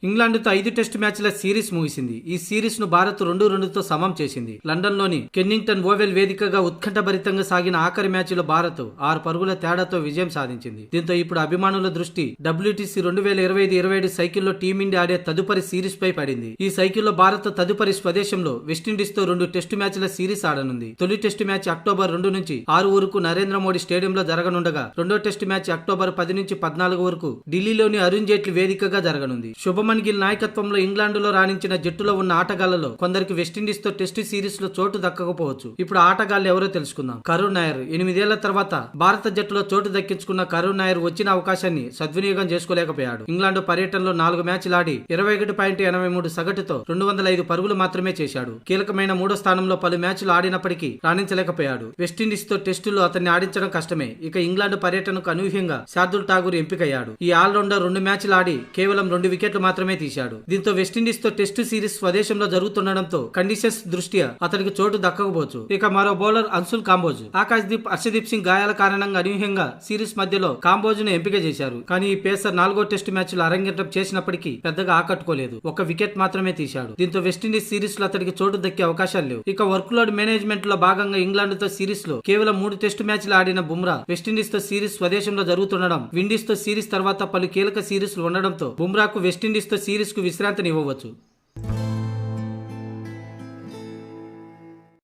ఇంగ్లాండ్తో 5 test మ్యాచ్ల series ముగిసింది. ఈ సిరీస్ ను భారత్ 2-2తో సమం చేసింది. లండన్ లోని కెన్నింగ్టన్ ఓవెల్ వేదికగా ఉత్కంఠభరితంగా సాగిన ఆఖరి మ్యాచ్లో భారత్ 6 పరుగుల తేడాతో విజయం సాధించింది. దీంతో ఇప్పుడు అభిమానుల దృష్టి WTC 2025-27 సైకిల్లో టీమిండియా ఆడే తదుపరి సిరీస్ పై పడింది. ఈ సైకిల్లో భారత్ తదుపరి స్వదేశంలో వెస్టిండీస్ తో 2 టెస్టు మ్యాచ్ల సిరీస్ ఆడనుంది. తొలి టెస్టు మ్యాచ్ అక్టోబర్ 2 నుంచి 6 వరకు నరేంద్ర మోడీ స్టేడియంలో జరగనుండగా రెండో టెస్టు మ్యాచ్ అక్టోబర్ 10 నుంచి 14 వరకు ఢిల్లీలోని అరుణ్ జైట్లీ వేదికగా జరగనుంది. శుభమన్ గిల్ నాయకత్వంలో ఇంగ్లాండ్లో రాణించిన జట్టులో ఉన్న ఆటగాళ్లలో కొందరికి వెస్టిండీస్ తో టెస్టు సిరీస్ లో చోటు దక్కకపోవచ్చు. ఇప్పుడు ఆటగాళ్లు ఎవరో తెలుసుకుందాం. కరుణ్ నాయర్ 8 ఏళ్ల తర్వాత భారత జట్టులో చోటు దక్కించుకున్న కరుణ్ నాయర్ వచ్చిన అవకాశాన్ని సద్వినియోగం చేసుకోలేకపోయాడు. ఇంగ్లాండ్ పర్యటనలో 4 మ్యాచ్లు ఆడి 21.83 సగటుతో 205 పరుగులు మాత్రమే చేశాడు. కీలకమైన 3వ స్థానంలో పలు మ్యాచ్లు ఆడినప్పటికీ రాణించలేకపోయాడు. వెస్టిండీస్ తో టెస్టులో అతన్ని ఆడించడం కష్టమే. ఇక ఇంగ్లాండ్ పర్యటనకు అనూహ్యంగా శార్దుల్ ఠాగూర్ ఎంపికయ్యాడు. ఈ ఆల్రౌండర్ 2 మ్యాచ్లు ఆడి కేవలం 2 వికెట్లు మాత్రమే తీశాడు. దీంతో వెస్టిండీస్ తో టెస్టు సిరీస్ స్వదేశంలో జరుగుతుండటంతో కండిషన్స్ దృష్ట్యా అతడికి చోటు దక్కకపోవచ్చు. ఇక మరో బౌలర్ అన్సుల్ కాంబోజ్, ఆకాశ్ దీప్, హర్షదీప్ సింగ్ గాయాల కారణంగా అనూహ్యంగా సిరీస్ మధ్యలో కాంబోజ్ ను ఎంపిక చేశారు. కానీ ఈ పేసర్ 4వ టెస్టు మ్యాచ్ లో అరంగేట్రం చేసినప్పటికీ పెద్దగా ఆకట్టుకోలేదు. 1 వికెట్ మాత్రమే తీశాడు. దీంతో వెస్టిండీస్ సిరీస్ లో అతడికి చోటు దక్కే అవకాశాలు లేవు. ఇక వర్క్ లోడ్ మేనేజ్మెంట్ లో భాగంగా ఇంగ్లాండ్ తో సిరీస్ లో కేవలం 3 టెస్టు మ్యాచ్లు ఆడిన బుమ్రా వెస్టిండీస్ తో సిరీస్ స్వదేశంలో జరుగుతుండడం, విండీస్ తో సిరీస్ తర్వాత పలు కీలక సిరీస్లు ఉండడంతో బుమ్రాకు వెస్టిండీస్ తో సిరీస్ కు విశ్రాంతిని ఇవ్వవచ్చు.